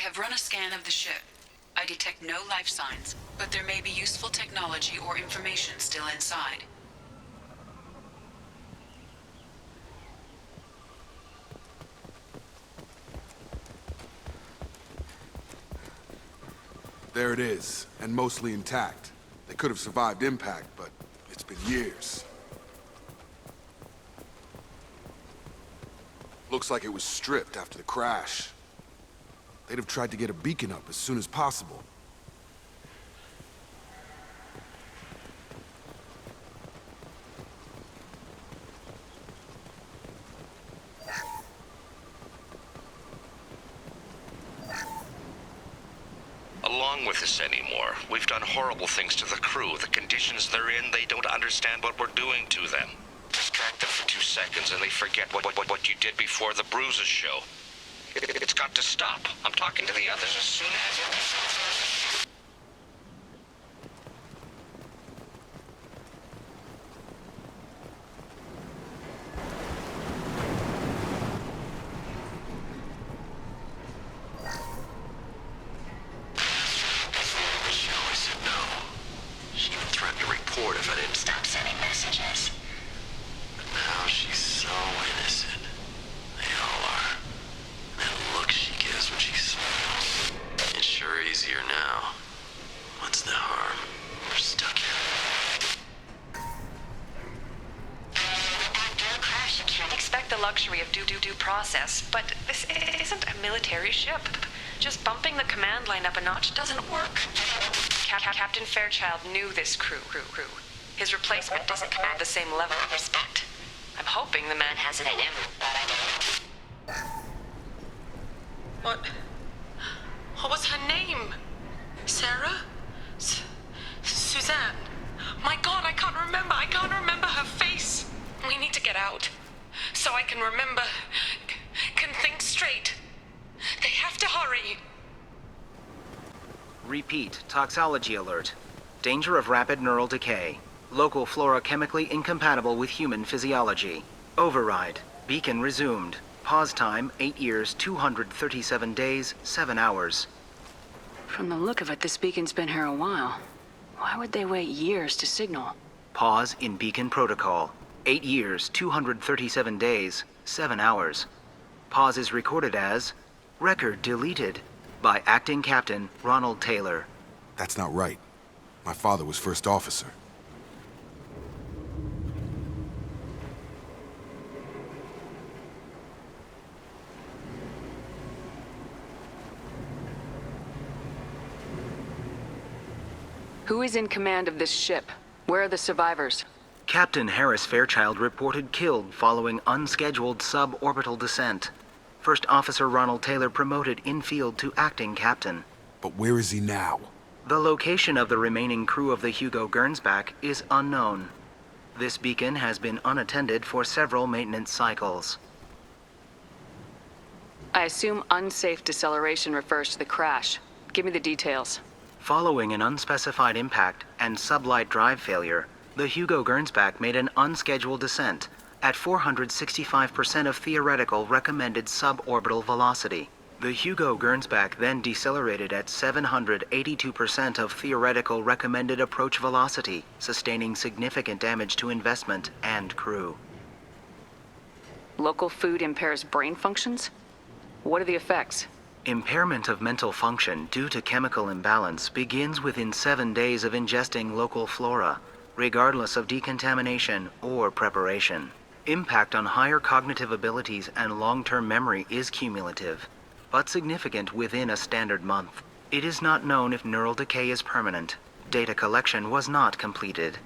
have run a scan of the ship. I detect no life signs, but there may be useful technology or information still inside. There it is, and mostly intact. They could have survived impact, but it's been years. Looks like it was stripped after the crash. They'd have tried to get a beacon up as soon as possible. Along with this anymore. We've done horrible things to the crew. The conditions they're in, they don't understand what we're doing to them. Distract them for 2 seconds and they forget what you did before the bruises show. It's got to stop. I'm talking to the others as soon as... I said no. She even threatened to report if I didn't stop sending messages. But now she's so innocent. They all are. That look she gives when she smiles. It's sure easier now. What's the harm? We're stuck here. After a crash, you can't expect the luxury of due process, but this isn't a military ship. Just bumping the command line up a notch doesn't work. Captain Fairchild knew this crew. His replacement doesn't command the same level of respect. I'm hoping the man has it in him. What was her name? Sarah? Suzanne? My God, I can't remember. I can't remember her face. We need to get out. So I can remember. Can think straight. They have to hurry. Repeat, toxology alert. Danger of rapid neural decay. Local flora chemically incompatible with human physiology. Override. Beacon resumed. Pause time, 8 years, 237 days, 7 hours. From the look of it, this beacon's been here a while. Why would they wait years to signal? Pause in beacon protocol. 8 years, 237 days, 7 hours. Pause is recorded as record deleted by Acting Captain Ronald Taylor. That's not right. My father was first officer. Who is in command of this ship? Where are the survivors? Captain Harris Fairchild reported killed following unscheduled suborbital descent. First Officer Ronald Taylor promoted in-field to acting captain. But where is he now? The location of the remaining crew of the Hugo Gernsback is unknown. This beacon has been unattended for several maintenance cycles. I assume unsafe deceleration refers to the crash. Give me the details. Following an unspecified impact and sublight drive failure, the Hugo Gernsback made an unscheduled descent at 465% of theoretical recommended suborbital velocity. The Hugo Gernsback then decelerated at 782% of theoretical recommended approach velocity, sustaining significant damage to investment and crew. Local food impairs brain functions? What are the effects? Impairment of mental function due to chemical imbalance begins within 7 days of ingesting local flora, regardless of decontamination or preparation. Impact on higher cognitive abilities and long-term memory is cumulative, but significant within a standard month. It is not known if neural decay is permanent. Data collection was not completed.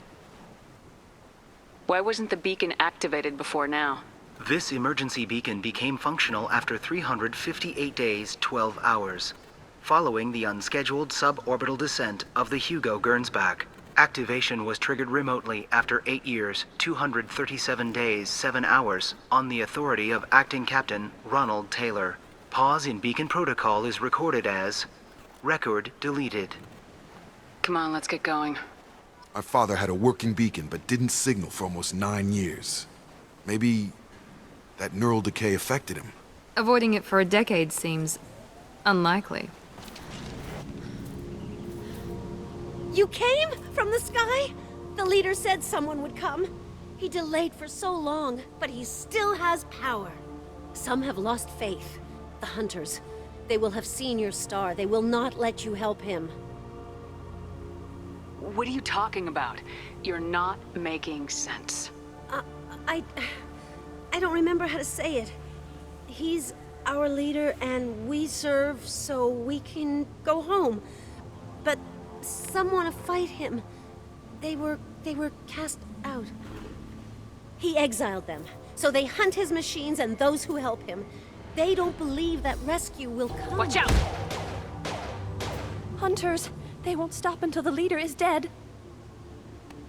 Why wasn't the beacon activated before now? This emergency beacon became functional after 358 days, 12 hours, following the unscheduled suborbital descent of the Hugo Gernsback. Activation was triggered remotely after 8 years, 237 days, 7 hours, on the authority of Acting Captain Ronald Taylor. Pause in beacon protocol is recorded as record deleted. Come on, let's get going. My father had a working beacon, but didn't signal for almost 9 years. Maybe that neural decay affected him. Avoiding it for a decade seems Unlikely. You came from the sky? The leader said someone would come. He delayed for so long, but he still has power. Some have lost faith. The hunters. They will have seen your star. They will not let you help him. What are you talking about? You're not making sense. I don't remember how to say it. He's our leader and we serve so we can go home. But some want to fight him. They were cast out. He exiled them, so they hunt his machines and those who help him. They don't believe that rescue will come. Watch out! Hunters, they won't stop until the leader is dead.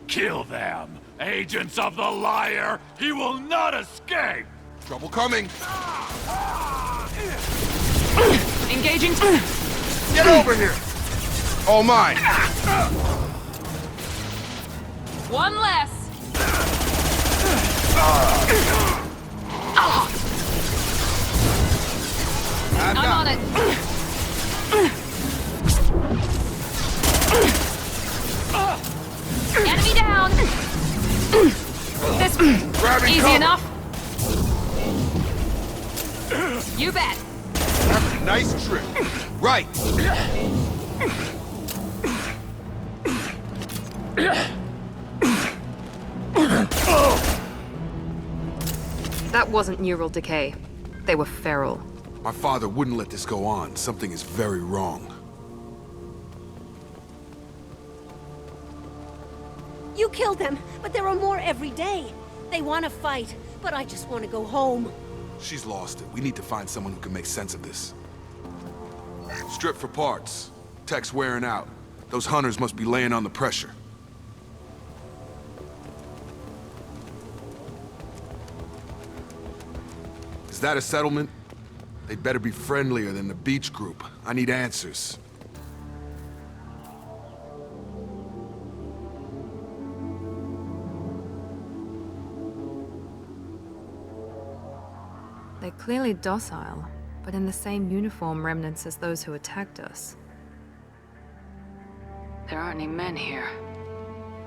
Kill them! Agents of the liar! He will not escape! Trouble coming! Engaging. Get over here! All mine! One less. I'm on it. Enemy down. This Grabbing easy cover. enough. You bet. Having a nice trip. Right! That wasn't neural decay. They were feral. My father wouldn't let this go on. Something is very wrong. You killed them, but there are more every day. They want to fight, but I just want to go home. She's lost it. We need to find someone who can make sense of this. Strip for parts. Tech's wearing out. Those hunters must be laying on the pressure. Is that a settlement? They'd better be friendlier than the beach group. I need answers. They're clearly docile, but in the same uniform remnants as those who attacked us. There aren't any men here.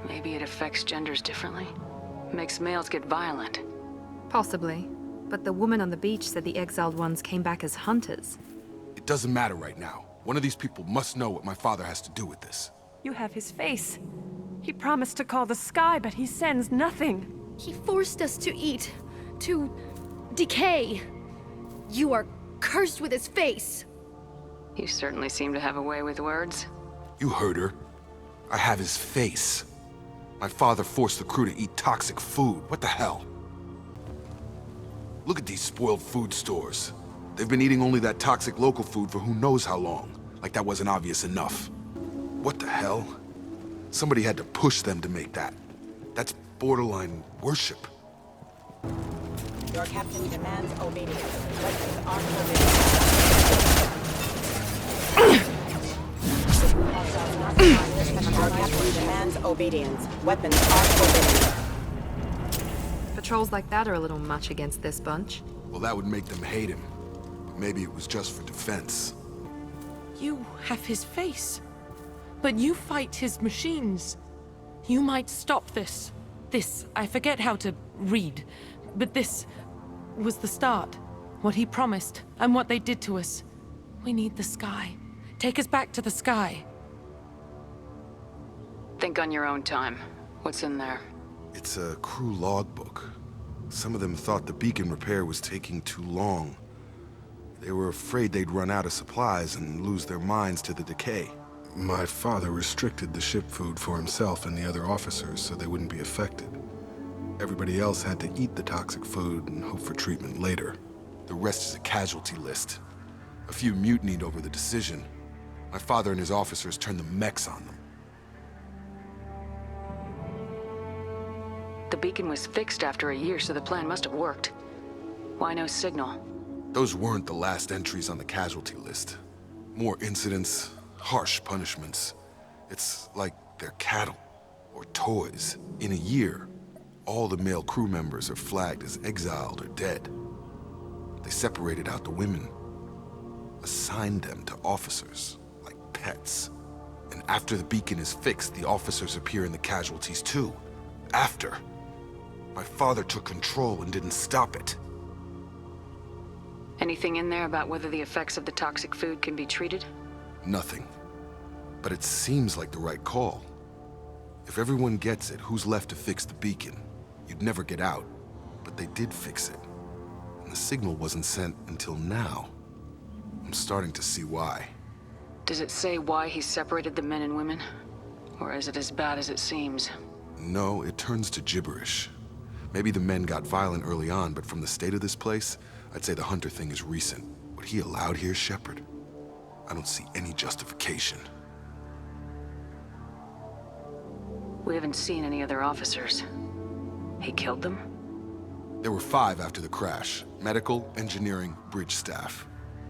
Maybe it affects genders differently. Makes males get violent. Possibly. But the woman on the beach said the exiled ones came back as hunters. It doesn't matter right now. One of these people must know what my father has to do with this. You have his face. He promised to call the sky, but he sends nothing. He forced us to eat, to decay. You are cursed with his face. You certainly seem to have a way with words. You heard her. I have his face. My father forced the crew to eat toxic food. What the hell? Look at these spoiled food stores. They've been eating only that toxic local food for who knows how long. Like that wasn't obvious enough. What the hell? Somebody had to push them to make that. That's borderline worship. Your captain demands obedience. Weapons are forbidden. Your captain demands obedience. Weapons are forbidden. Patrols like that are a little much against this bunch. Well, that would make them hate him. But maybe it was just for defense. You have his face. But you fight his machines. You might stop this. This, I forget how to read. But this was the start. What he promised, and what they did to us. We need the sky. Take us back to the sky. Think on your own time. What's in there? It's a crew logbook. Some of them thought the beacon repair was taking too long. They were afraid they'd run out of supplies and lose their minds to the decay. My father restricted the ship food for himself and the other officers so they wouldn't be affected. Everybody else had to eat the toxic food and hope for treatment later. The rest is a casualty list. A few mutinied over the decision. My father and his officers turned the mechs on them. The beacon was fixed after a year, so the plan must have worked. Why no signal? Those weren't the last entries on the casualty list. More incidents, harsh punishments. It's like they're cattle, or toys. In a year, all the male crew members are flagged as exiled or dead. They separated out the women. assigned them to officers, like pets. And after the beacon is fixed, the officers appear in the casualties too. After. My father took control and didn't stop it. Anything in there about whether the effects of the toxic food can be treated? Nothing. But it seems like the right call. If everyone gets it, who's left to fix the beacon? You'd never get out. But they did fix it. And the signal wasn't sent until now. I'm starting to see why. Does it say why he separated the men and women? Or is it as bad as it seems? No, it turns to gibberish. Maybe the men got violent early on, but from the state of this place, I'd say the Hunter thing is recent. What he allowed here, Shepard? I don't see any justification. We haven't seen any other officers. He killed them? There were 5 after the crash. Medical, engineering, bridge staff.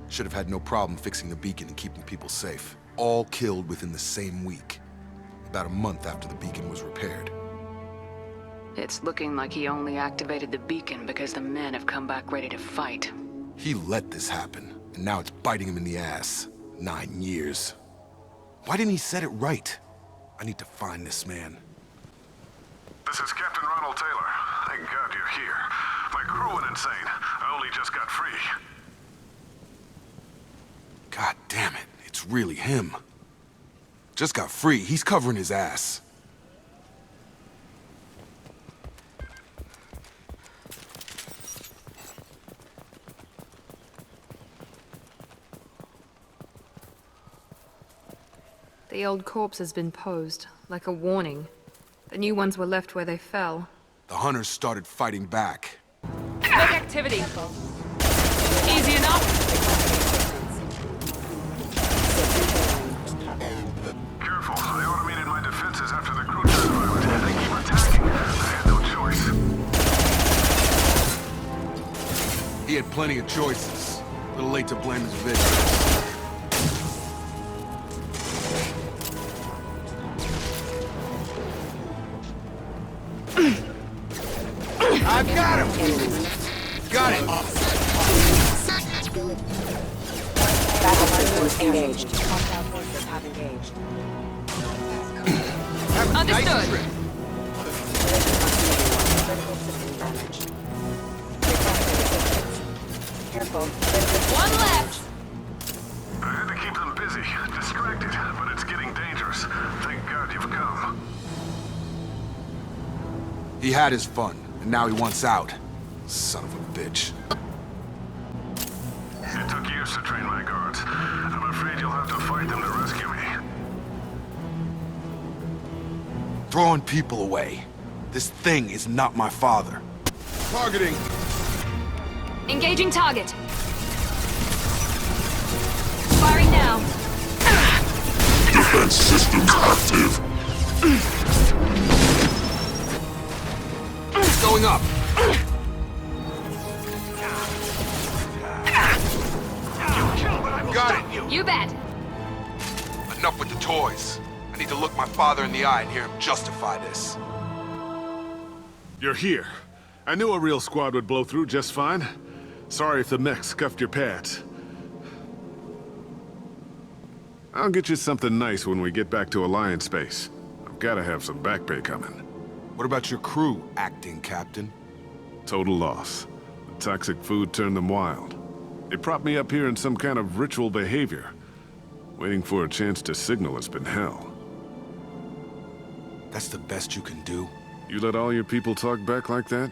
Should have had no problem fixing the beacon and keeping people safe. All killed within the same week. About a month after the beacon was repaired. It's looking like he only activated the beacon because the men have come back ready to fight. He let this happen, and now it's biting him in the ass. 9 years. Why didn't he set it right? I need to find this man. This is Captain Ronald Taylor. Thank God you're here. My crew went insane. I only just got free. God damn it, it's really him. Just got free, he's covering his ass. The old corpse has been posed, like a warning. The new ones were left where they fell. The Hunters started fighting back. Smoke activity. Easy enough. Careful, I automated my defenses after the crew turned violent. They keep attacking. I had no choice. He had plenty of choices. A little late to blame his victims. I got him! Got it! Battle systems engaged. Compound forces have engaged. Have a Understood. nice trip. Critical system damage. Careful. One left. I had to keep them busy, distracted, but it's getting dangerous. Thank God you've come. He had his fun, and now he wants out. Son of a bitch. It took years to train my guards. I'm afraid you'll have to fight them to rescue me. Throwing people away. This thing is not my father. Targeting. Engaging target. Firing now. Defense systems active. Going up. Got it. You bet. Enough with the toys. I need to look my father in the eye and hear him justify this. You're here. I knew a real squad would blow through just fine. Sorry if the mech scuffed your pads. I'll get you something nice when we get back to Alliance Base. I've gotta have some back pay coming. What about your crew, acting captain? Total loss. The toxic food turned them wild. They propped me up here in some kind of ritual behavior. Waiting for a chance to signal has been hell. That's the best you can do? You let all your people talk back like that?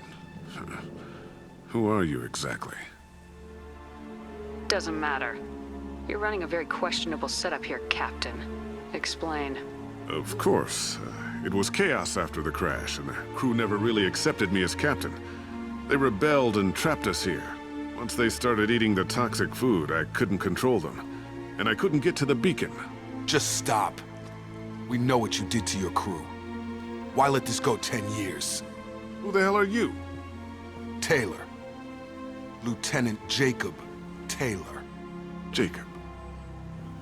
Who are you exactly? Doesn't matter. You're running a very questionable setup here, Captain. Explain. Of course. It was chaos after the crash, and the crew never really accepted me as captain. They rebelled and trapped us here. Once they started eating the toxic food, I couldn't control them. And I couldn't get to the beacon. Just stop. We know what you did to your crew. Why let this go 10 years? Who the hell are you? Taylor. Lieutenant Jacob Taylor. Jacob.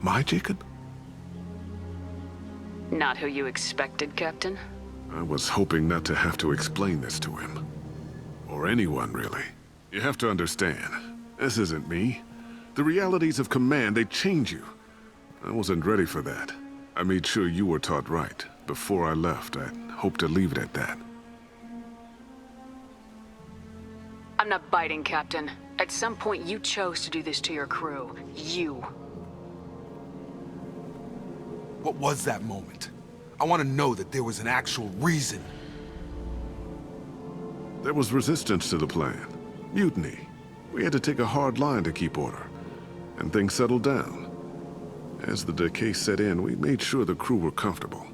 My Jacob? Not who you expected, Captain? I was hoping not to have to explain this to him. Or anyone, really. You have to understand, this isn't me. The realities of command, they change you. I wasn't ready for that. I made sure you were taught right. Before I left, I hoped to leave it at that. I'm not biting, Captain. At some point, you chose to do this to your crew. You. What was that moment? I want to know that there was an actual reason. There was resistance to the plan. Mutiny. We had to take a hard line to keep order. And things settled down. As the decay set in, we made sure the crew were comfortable.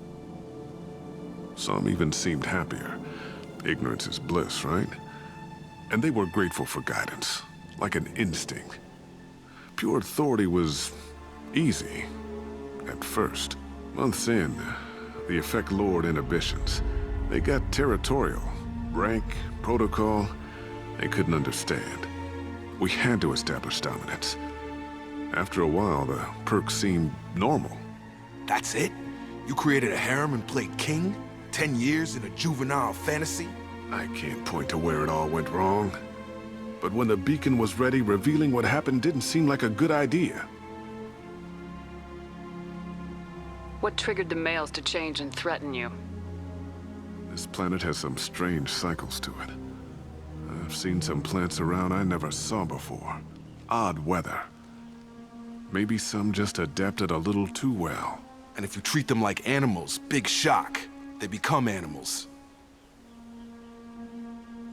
Some even seemed happier. Ignorance is bliss, right? And they were grateful for guidance, like an instinct. Pure authority was easy, at first. Months in, the effect lowered inhibitions. They got territorial. Rank, protocol, they couldn't understand. We had to establish dominance. After a while, the perks seemed normal. That's it? You created a harem and played king? 10 years in a juvenile fantasy? I can't point to where it all went wrong. But when the beacon was ready, revealing what happened didn't seem like a good idea. What triggered the males to change and threaten you? This planet has some strange cycles to it. I've seen some plants around I never saw before. Odd weather. Maybe some just adapted a little too well. And if you treat them like animals, big shock. They become animals.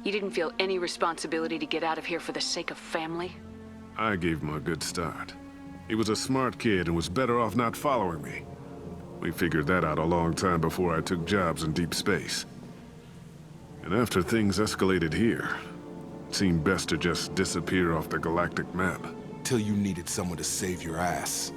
You didn't feel any responsibility to get out of here for the sake of family? I gave him a good start. He was a smart kid and was better off not following me. We figured that out a long time before I took jobs in deep space. And after things escalated here, it seemed best to just disappear off the galactic map. Till you needed someone to save your ass.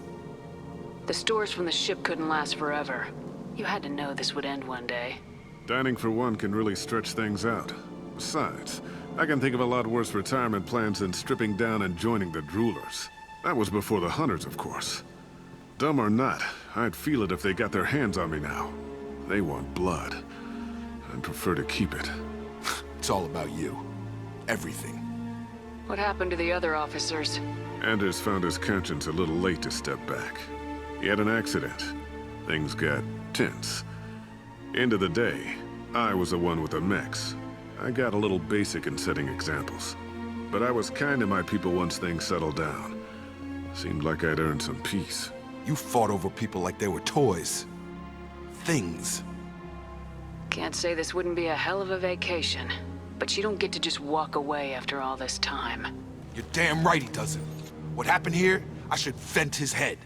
The stores from the ship couldn't last forever. You had to know this would end one day. Dining for one can really stretch things out. Besides, I can think of a lot worse retirement plans than stripping down and joining the Droolers. That was before the Hunters, of course. Dumb or not, I'd feel it if they got their hands on me now. They want blood. I'd prefer to keep it. It's all about you. Everything. What happened to the other officers? Anders found his conscience a little late to step back. He had an accident. Things got tense. End of the day, I was the one with the mechs. I got a little basic in setting examples. But I was kind to my people once things settled down. Seemed like I'd earned some peace. You fought over people like they were toys. Things. Can't say this wouldn't be a hell of a vacation. But you don't get to just walk away after all this time. You're damn right he doesn't. What happened here, I should vent his head.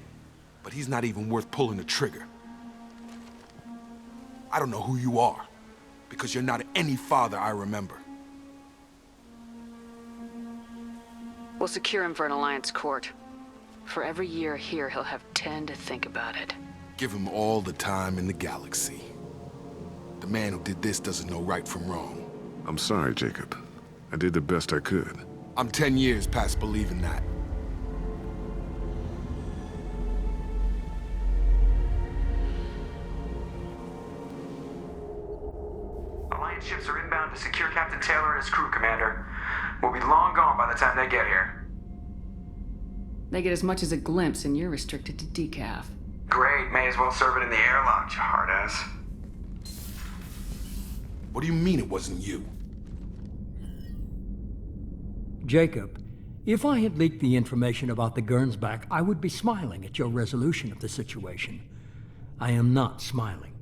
But he's not even worth pulling the trigger. I don't know who you are, because you're not any father I remember. We'll secure him for an Alliance court. For every year here, he'll have 10 to think about it. Give him all the time in the galaxy. The man who did this doesn't know right from wrong. I'm sorry, Jacob. I did the best I could. I'm 10 years past believing that. Alliance ships are inbound to secure Captain Taylor and his crew, Commander. We'll be long gone by the time they get here. They get as much as a glimpse, and you're restricted to decaf. Great, may as well serve it in the airlock, you hard ass. What do you mean it wasn't you? Jacob, if I had leaked the information about the Gernsback, I would be smiling at your resolution of the situation. I am not smiling.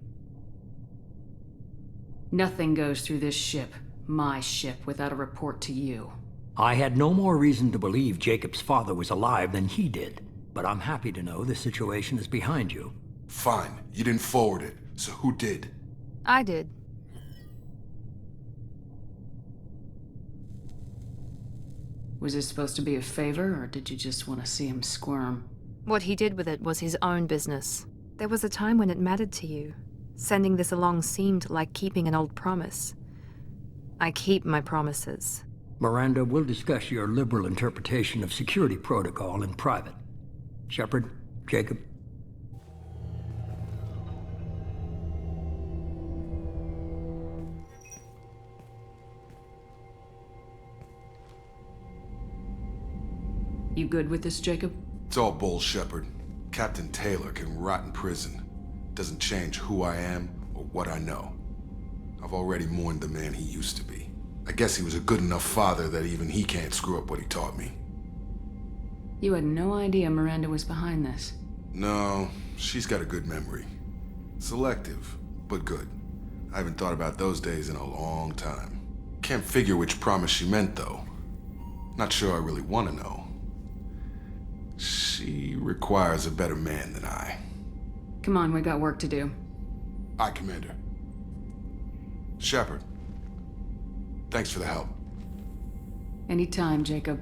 Nothing goes through this ship, my ship, without a report to you. I had no more reason to believe Jacob's father was alive than he did, but I'm happy to know the situation is behind you. Fine, you didn't forward it, so who did? I did. Was this supposed to be a favor, or did you just want to see him squirm? What he did with it was his own business. There was a time when it mattered to you. Sending this along seemed like keeping an old promise. I keep my promises. Miranda, we'll discuss your liberal interpretation of security protocol in private. Shepard, Jacob. You You good with this, Jacob? It's all bull, Shepard. Captain Taylor can rot in prison. Doesn't change who I am or what I know. I've already mourned the man he used to be. I guess he was a good enough father that even he can't screw up what he taught me. You had no idea Miranda was behind this. No, she's got a good memory. Selective, but good. I haven't thought about those days in a long time. Can't figure which promise she meant, though. Not sure I really want to know. She requires a better man than I. Come on, we got work to do. Aye, Commander. Shepard. Thanks for the help. Anytime, Jacob.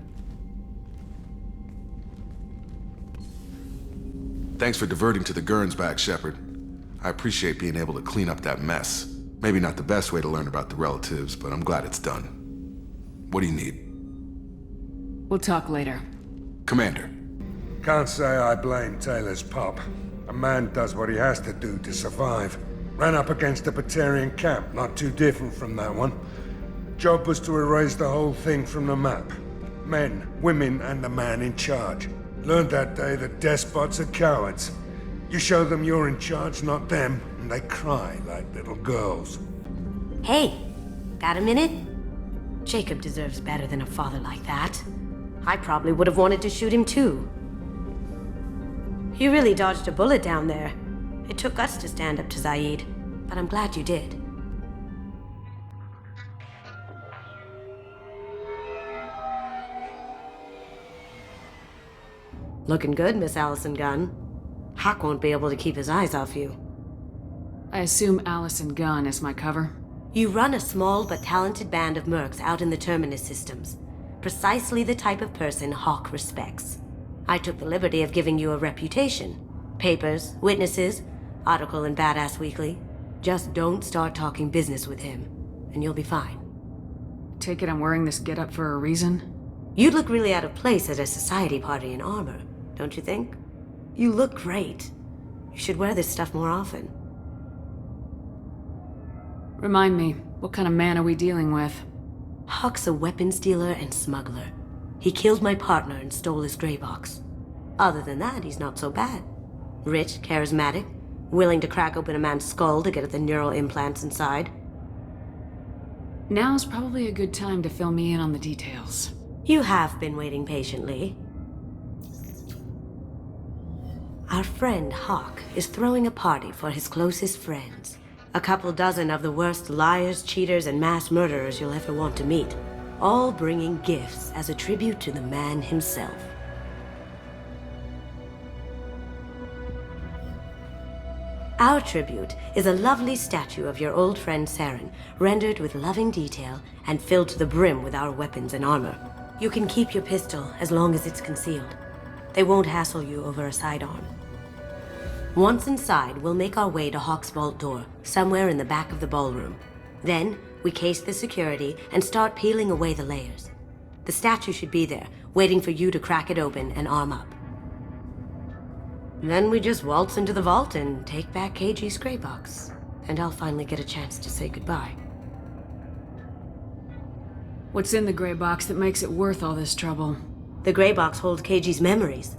Thanks for diverting to the Gernsback, Shepard. I appreciate being able to clean up that mess. Maybe not the best way to learn about the relatives, but I'm glad it's done. What do you need? We'll talk later. Commander. Can't say I blame Taylor's pop. A man does what he has to do to survive. Ran up against a Batarian camp, not too different from that one. Job was to erase the whole thing from the map. Men, women, and the man in charge. Learned that day that despots are cowards. You show them you're in charge, not them, and they cry like little girls. Hey, got a minute? Jacob deserves better than a father like that. I probably would have wanted to shoot him too. You really dodged a bullet down there. It took guts to stand up to Zaid, but I'm glad you did. Looking good, Miss Allison Gunn. Hawk won't be able to keep his eyes off you. I assume Allison Gunn is my cover? You run a small but talented band of mercs out in the Terminus systems. Precisely the type of person Hawk respects. I took the liberty of giving you a reputation. Papers, witnesses, article in Badass Weekly. Just don't start talking business with him, and you'll be fine. Take it I'm wearing this getup for a reason? You'd look really out of place at a society party in armor, don't you think? You look great. You should wear this stuff more often. Remind me, what kind of man are we dealing with? Hawk's a weapons dealer and smuggler. He killed my partner and stole his gray box. Other than that, he's not so bad. Rich, charismatic, willing to crack open a man's skull to get at the neural implants inside. Now's probably a good time to fill me in on the details. You have been waiting patiently. Our friend Hawk is throwing a party for his closest friends. A couple dozen of the worst liars, cheaters, and mass murderers you'll ever want to meet. All bringing gifts as a tribute to the man himself. Our tribute is a lovely statue of your old friend Saren, rendered with loving detail and filled to the brim with our weapons and armor. You can keep your pistol as long as it's concealed. They won't hassle you over a sidearm. Once inside, we'll make our way to Hawk's vault door, somewhere in the back of the ballroom. Then, we case the security and start peeling away the layers. The statue should be there, waiting for you to crack it open and arm up. Then we just waltz into the vault and take back KG's gray box. And I'll finally get a chance to say goodbye. What's in the gray box that makes it worth all this trouble? The gray box holds KG's memories.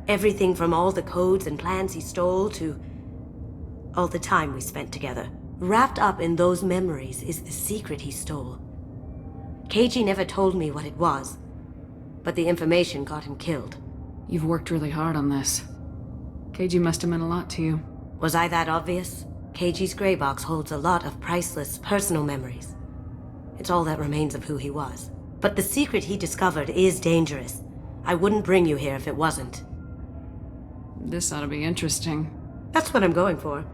Everything from all the codes and plans he stole to all the time we spent together. Wrapped up in those memories is the secret he stole. KG never told me what it was, but the information got him killed. You've worked really hard on this. KG must have meant a lot to you. Was I that obvious? KG's gray box holds a lot of priceless personal memories. It's all that remains of who he was. But the secret he discovered is dangerous. I wouldn't bring you here if it wasn't. This ought to be interesting. That's what I'm going for.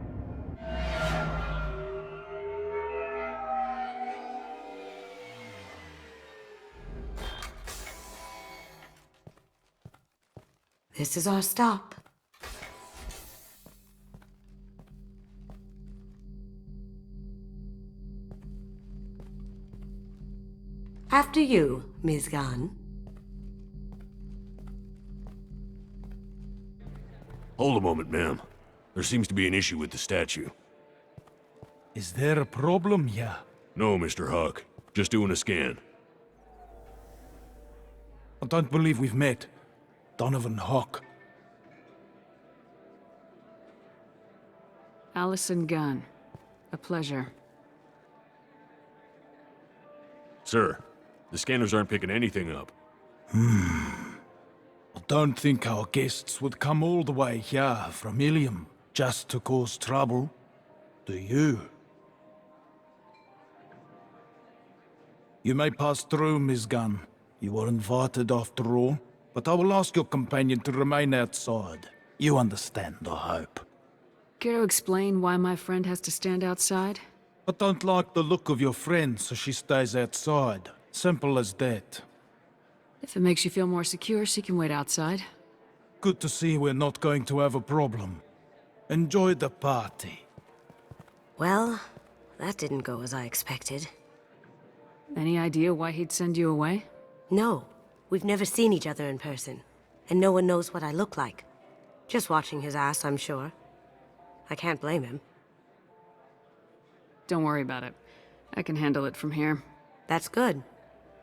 This is our stop. After you, Ms. Gunn. Hold a moment, ma'am. There seems to be an issue with the statue. Is there a problem? Yeah. No, Mr. Hawk. Just doing a scan. I don't believe we've met. Donovan Hawk. Allison Gunn. A pleasure. Sir, the scanners aren't picking anything up. I don't think our guests would come all the way here from Ilium just to cause trouble. Do you? You may pass through, Ms. Gunn. You were invited after all, but I will ask your companion to remain outside. You understand, I hope. Care to explain why my friend has to stand outside? I don't like the look of your friend, so she stays outside. Simple as that. If it makes you feel more secure, she can wait outside. Good to see we're not going to have a problem. Enjoy the party. Well, that didn't go as I expected. Any idea why he'd send you away? No. We've never seen each other in person. And no one knows what I look like. Just watching his ass, I'm sure. I can't blame him. Don't worry about it. I can handle it from here. That's good.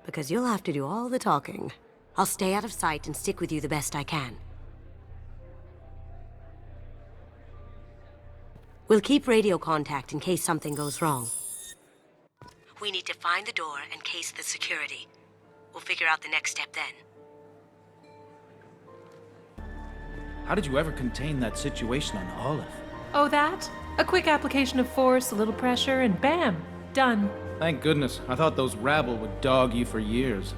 Because you'll have to do all the talking. I'll stay out of sight and stick with you the best I can. We'll keep radio contact in case something goes wrong. We need to find the door and case the security. We'll figure out the next step then. How did you ever contain that situation on Olive? Oh, that? A quick application of force, a little pressure, and bam! Done. Thank goodness. I thought those rabble would dog you for years.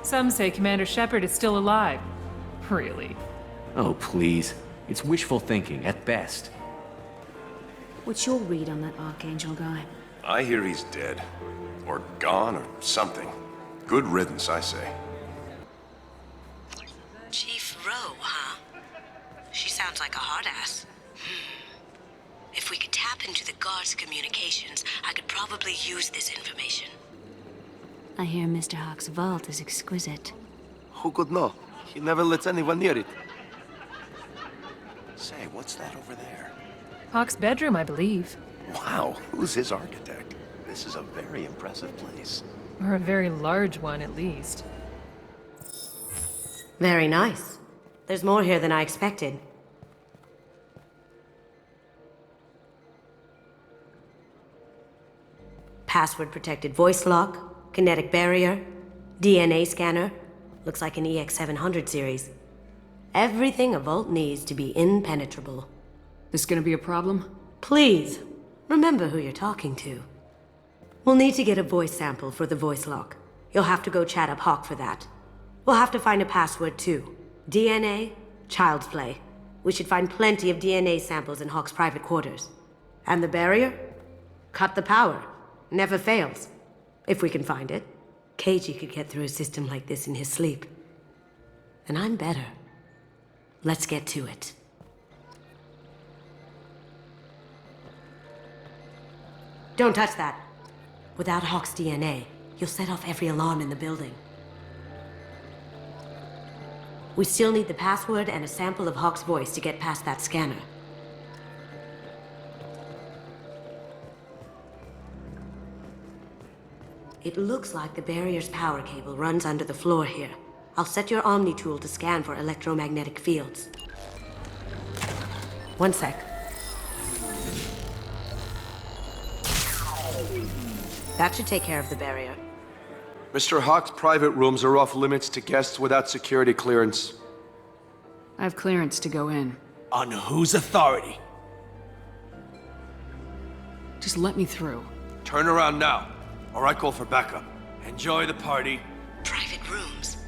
Some say Commander Shepard is still alive. Really? Oh, please. It's wishful thinking, at best. What's your read on that Archangel guy? I hear he's dead. Or gone, or something. Good riddance, I say. Chief Rowe, huh? She sounds like a hard ass. If we could tap into the guard's communications, I could probably use this information. I hear Mr. Hawk's vault is exquisite. Who could know? He never lets anyone near it. Say, what's that over there? Hawk's bedroom, I believe. Wow, who's his architect? This is a very impressive place. Or a very large one, at least. Very nice. There's more here than I expected. Password-protected voice lock, kinetic barrier, DNA scanner. Looks like an EX700 series. Everything a vault needs to be impenetrable. This gonna be a problem? Please, remember who you're talking to. We'll need to get a voice sample for the voice lock. You'll have to go chat up Hawk for that. We'll have to find a password too. DNA, child's play. We should find plenty of DNA samples in Hawk's private quarters. And the barrier? Cut the power. Never fails. If we can find it. KG could get through a system like this in his sleep. And I'm better. Let's get to it. Don't touch that. Without Hawk's DNA, you'll set off every alarm in the building. We still need the password and a sample of Hawk's voice to get past that scanner. It looks like the barrier's power cable runs under the floor here. I'll set your Omni tool to scan for electromagnetic fields. One sec. That should take care of the barrier. Mr. Hawk's private rooms are off limits to guests without security clearance. I have clearance to go in. On whose authority? Just let me through. Turn around now, or I call for backup. Enjoy the party. Private rooms.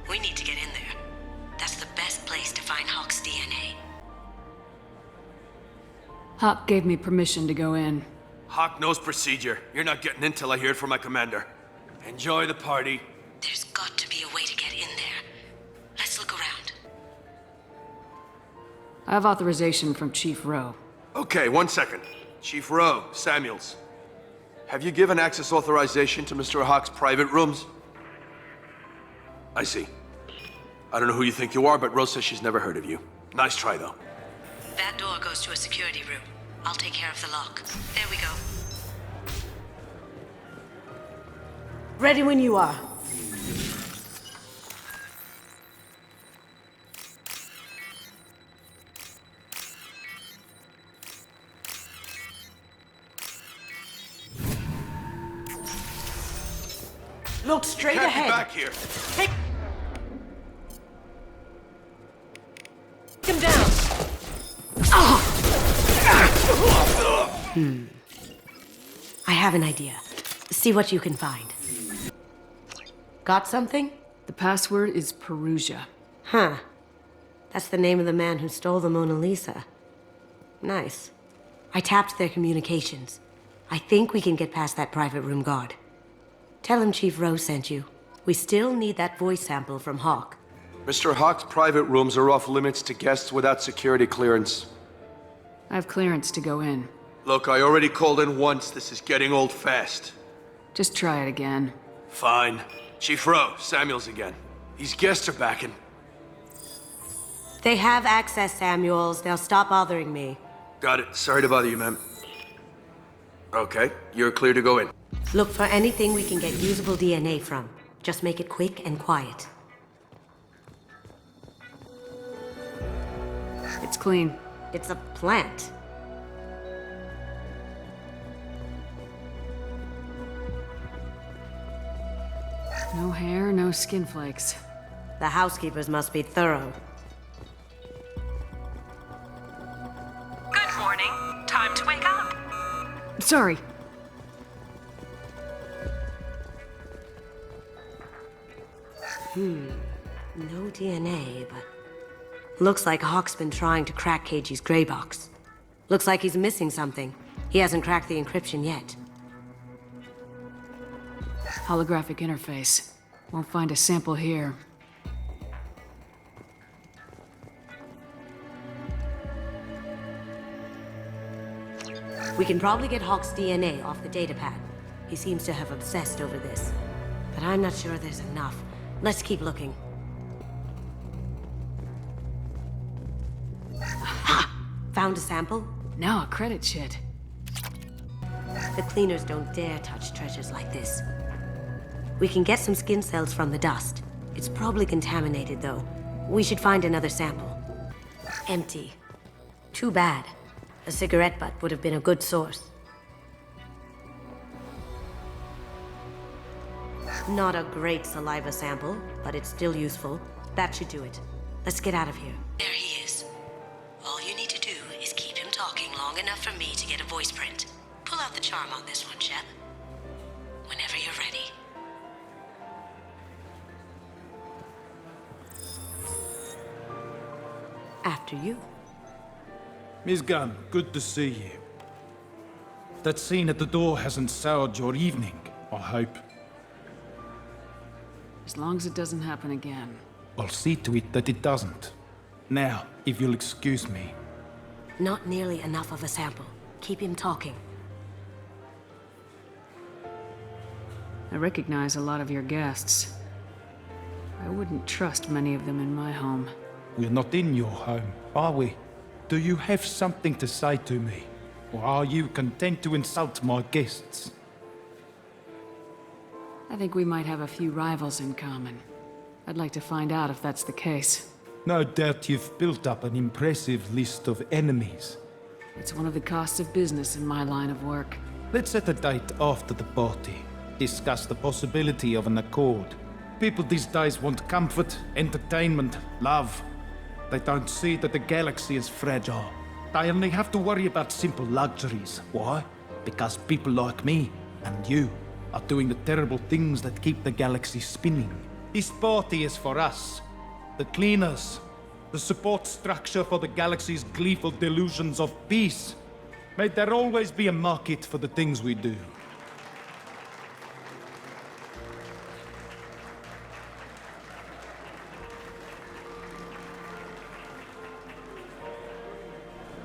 We need to get in there. That's the best place to find Hawk's DNA. Hawk gave me permission to go in. Hawk knows procedure. You're not getting in till I hear it from my commander. Enjoy the party. There's got to be a way to get in there. Let's look around. I have authorization from Chief Rowe. Okay, 1 second. Chief Rowe, Samuels. Have you given access authorization to Mr. Hawk's private rooms? I see. I don't know who you think you are, but Rose says she's never heard of you. Nice try, though. That door goes to a security room. I'll take care of the lock. There we go. Ready when you are. Look straight Can't ahead. be back here. Take him down. I have an idea. See what you can find. Got something? The password is Perugia. Huh. That's the name of the man who stole the Mona Lisa. Nice. I tapped their communications. I think we can get past that private room guard. Tell him Chief Rose sent you. We still need that voice sample from Hawk. Mr. Hawk's private rooms are off limits to guests without security clearance. I have clearance to go in. Look, I already called in once. This is getting old fast. Just try it again. Fine. Chief Rose, Samuels again. These guests are backing. They have access, Samuels. They'll stop bothering me. Got it. Sorry to bother you, ma'am. Okay, you're clear to go in. Look for anything we can get usable DNA from. Just make it quick and quiet. It's clean. It's a plant. No hair, no skin flakes. The housekeepers must be thorough. Good morning. Time to wake up. Sorry. No DNA, but... Looks like Hawk's been trying to crack KG's gray box. Looks like he's missing something. He hasn't cracked the encryption yet. Holographic interface. Won't find a sample here. We can probably get Hawk's DNA off the datapad. He seems to have obsessed over this. But I'm not sure there's enough. Let's keep looking. Ha! Found a sample? Now a credit shit. The cleaners don't dare touch treasures like this. We can get some skin cells from the dust. It's probably contaminated, though. We should find another sample. Empty. Too bad. A cigarette butt would have been a good source. Not a great saliva sample, but it's still useful. That should do it. Let's get out of here. There he is. All you need to do is keep him talking long enough for me to get a voice print. Pull out the charm on this one, Shep. Whenever you're ready. After you. Miss Gunn, good to see you. That scene at the door hasn't soured your evening, I hope. As long as it doesn't happen again. I'll see to it that it doesn't. Now, if you'll excuse me. Not nearly enough of a sample. Keep him talking. I recognize a lot of your guests. I wouldn't trust many of them in my home. We're not in your home, are we? Do you have something to say to me? Or are you content to insult my guests? I think we might have a few rivals in common. I'd like to find out if that's the case. No doubt you've built up an impressive list of enemies. It's one of the costs of business in my line of work. Let's set a date after the party. Discuss the possibility of an accord. People these days want comfort, entertainment, love. They don't see that the galaxy is fragile. They only have to worry about simple luxuries. Why? Because people like me and you are doing the terrible things that keep the galaxy spinning. This party is for us, the cleaners, the support structure for the galaxy's gleeful delusions of peace. May there always be a market for the things we do.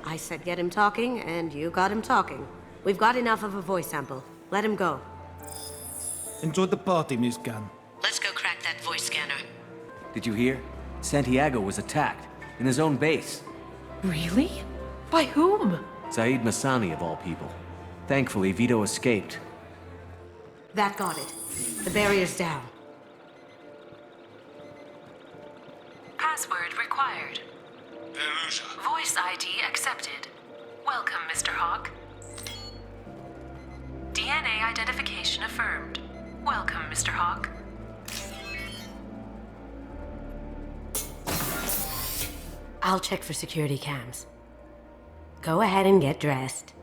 I said get him talking, and you got him talking. We've got enough of a voice sample. Let him go. Enjoy the party, Miss Gunn. Let's go crack that voice scanner. Did you hear? Santiago was attacked, in his own base. Really? By whom? Zaid Masani, of all people. Thankfully, Vito escaped. That got it. The barrier's down. Password required. Voice ID accepted. Welcome, Mr. Hawk. DNA identification affirmed. Welcome, Mr. Hawk. I'll check for security cams. Go ahead and get dressed.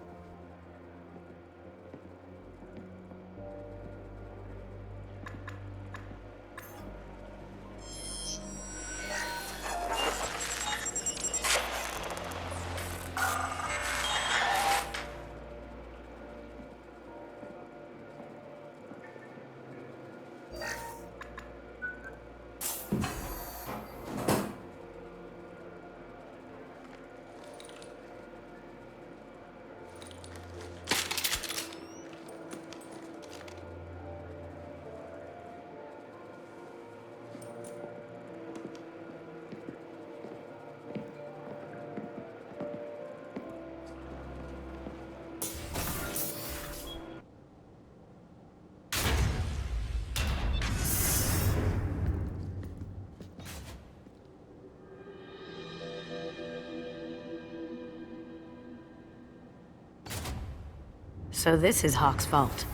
So this is Hawk's vault.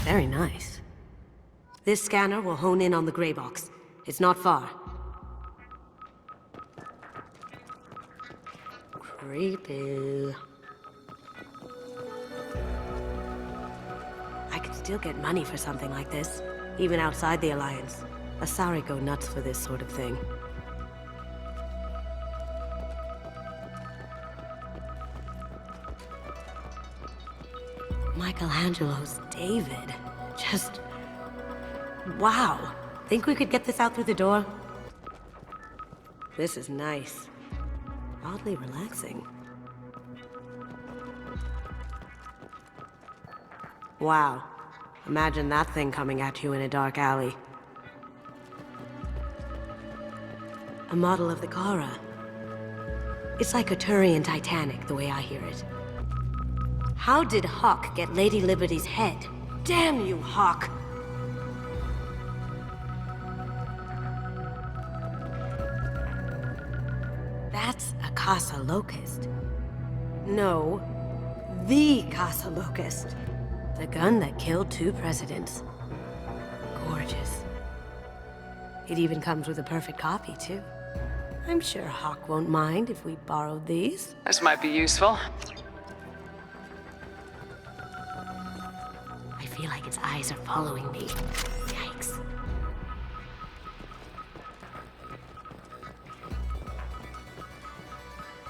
Very nice. This scanner will hone in on the gray box. It's not far. Creepy. I could still get money for something like this, even outside the Alliance. Asari go nuts for this sort of thing. Michelangelo's David. Just... wow. Think we could get this out through the door? This is nice. Oddly relaxing. Wow. Imagine that thing coming at you in a dark alley. A model of the Kara. It's like a Turian Titanic, the way I hear it. How did Hawk get Lady Liberty's head? Damn you, Hawk! That's a Casa Locust. No, the Casa Locust. The gun that killed 2 presidents. Gorgeous. It even comes with a perfect copy, too. I'm sure Hawk won't mind if we borrowed these. This might be useful. I feel like its eyes are following me. Yikes.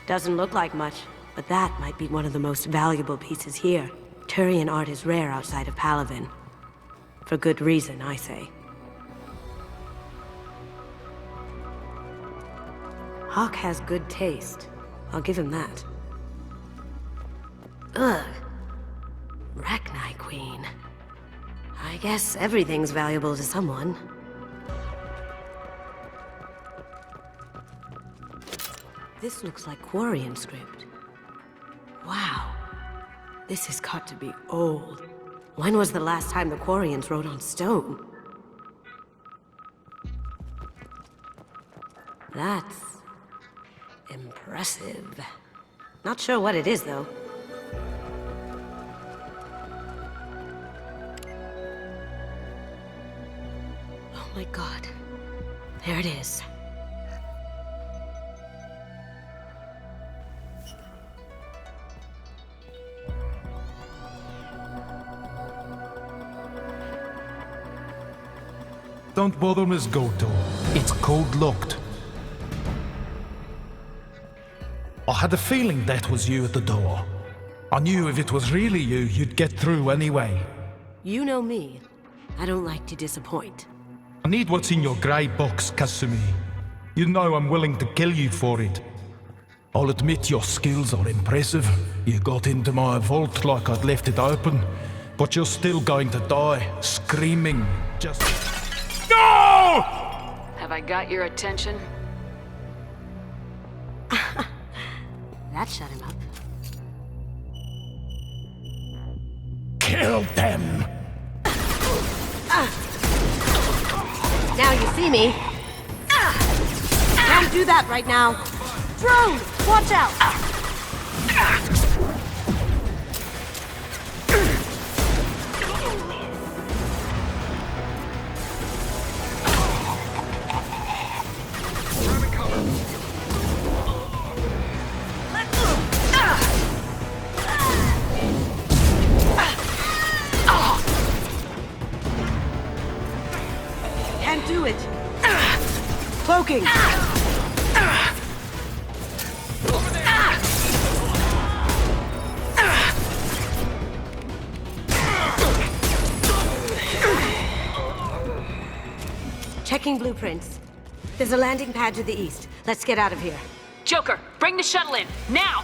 Doesn't look like much, but that might be one of the most valuable pieces here. Turian art is rare outside of Palaven. For good reason, I say. Hawk has good taste. I'll give him that. Ugh. Rachni Queen. I guess everything's valuable to someone. This looks like Quarian script. Wow. This has got to be old. When was the last time the Quarians wrote on stone? That's... impressive. Not sure what it is, though. Oh my god. There it is. Don't bother, Miss Goto. It's code-locked. I had a feeling that was you at the door. I knew if it was really you, you'd get through anyway. You know me. I don't like to disappoint. I need what's in your grey box, Kasumi. You know I'm willing to kill you for it. I'll admit your skills are impressive. You got into my vault like I'd left it open, but you're still going to die, screaming, just... No! Have I got your attention? That shut him up. Kill them! Now you see me. Can't do that right now. Drone, watch out! Can't do it. Cloaking. Checking blueprints. There's a landing pad to the east. Let's get out of here. Joker, bring the shuttle in, now!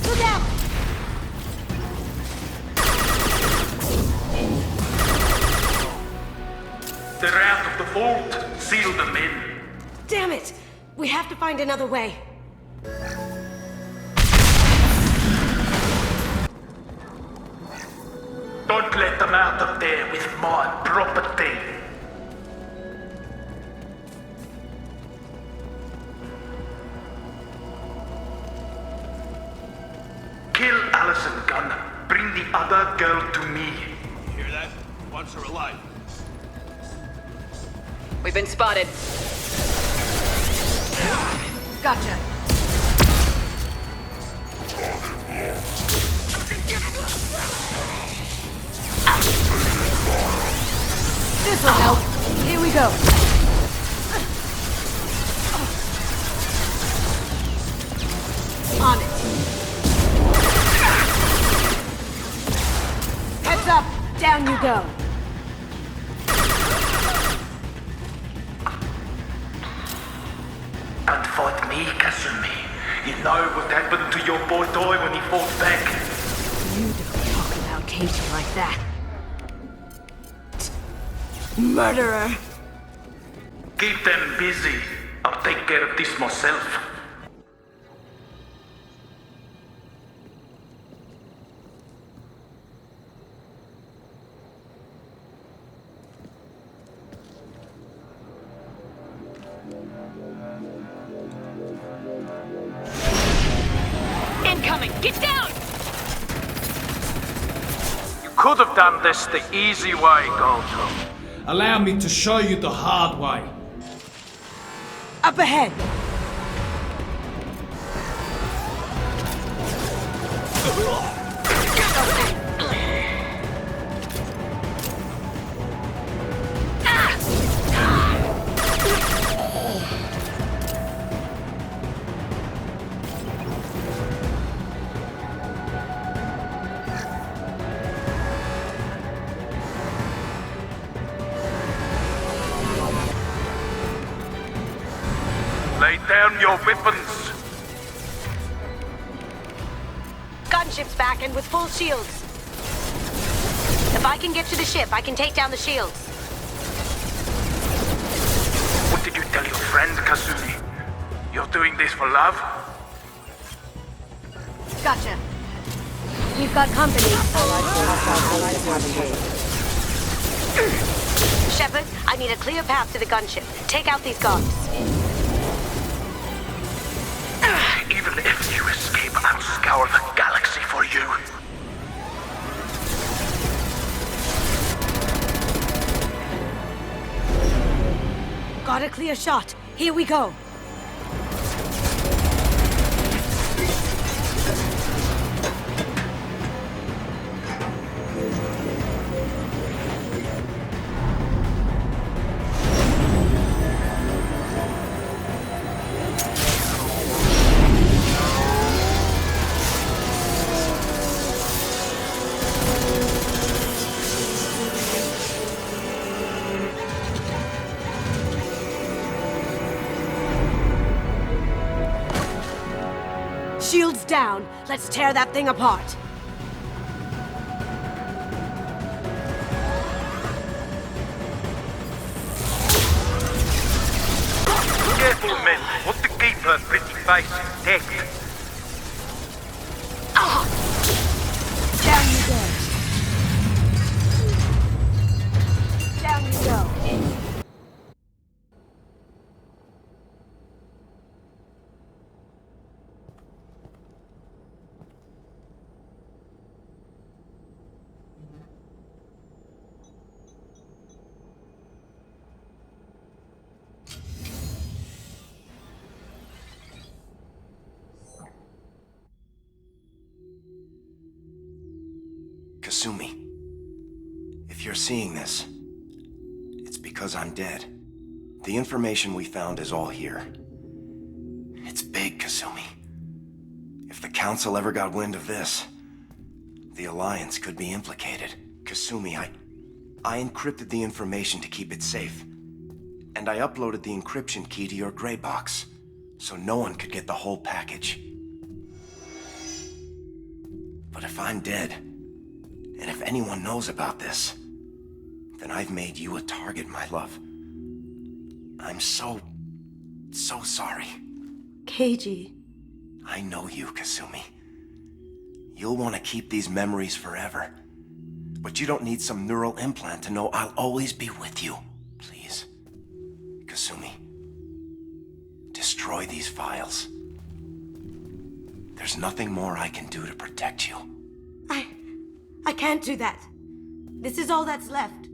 Look out! They're out of the vault. Seal them in. Damn it! We have to find another way. Don't let them out of there with my property. Kill Allison Gunn. Bring the other girl to me. You hear that? Wants her alive. We've been spotted. Gotcha. This'll help. Here we go. On it. Heads up. Down you go. Don't fight me, Kasumi. You know what happened to your boy Toy when he fought back. You don't talk about Keiji like that. Murderer. Keep them busy. I'll take care of this myself. Incoming! Get down! You could have done this the easy way, Goldtop. Allow me to show you the hard way. Up ahead. Lay down your weapons. Gunship's back and with full shields. If I can get to the ship, I can take down the shields. What did you tell your friend, Kasumi? You're doing this for love? Gotcha. We've got company. Shepard, I need a clear path to the gunship. Take out these guards. Even if you escape, I'll scour the galaxy for you. Got a clear shot. Here we go. Let's tear that thing apart. Careful, men. Want to keep her pretty face intact. Down you go. Down you go. Kasumi, if you're seeing this, it's because I'm dead. The information we found is all here. It's big, Kasumi. If the Council ever got wind of this, the Alliance could be implicated. Kasumi, I encrypted the information to keep it safe. And I uploaded the encryption key to your gray box, so no one could get the whole package. But if I'm dead, and if anyone knows about this, then I've made you a target, my love. I'm so sorry. Keiji. I know you, Kasumi. You'll want to keep these memories forever. But you don't need some neural implant to know I'll always be with you. Please, Kasumi, destroy these files. There's nothing more I can do to protect you. I can't do that. This is all that's left.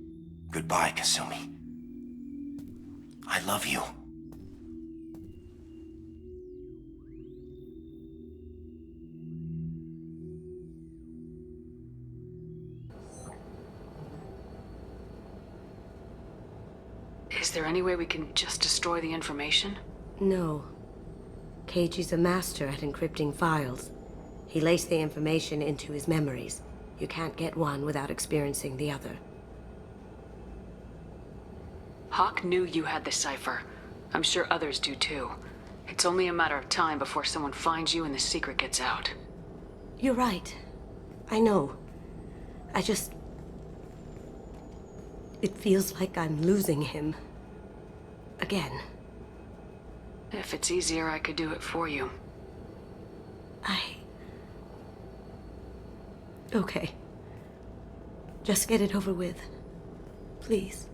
Goodbye, Kasumi. I love you. Is there any way we can just destroy the information? No. Keiji's a master at encrypting files. He laced the information into his memories. You can't get one without experiencing the other. Hawk knew you had the cipher. I'm sure others do too. It's only a matter of time before someone finds you and the secret gets out. You're right. I know. It feels like I'm losing him. Again. If it's easier, I could do it for you. Okay. Just get it over with. Please.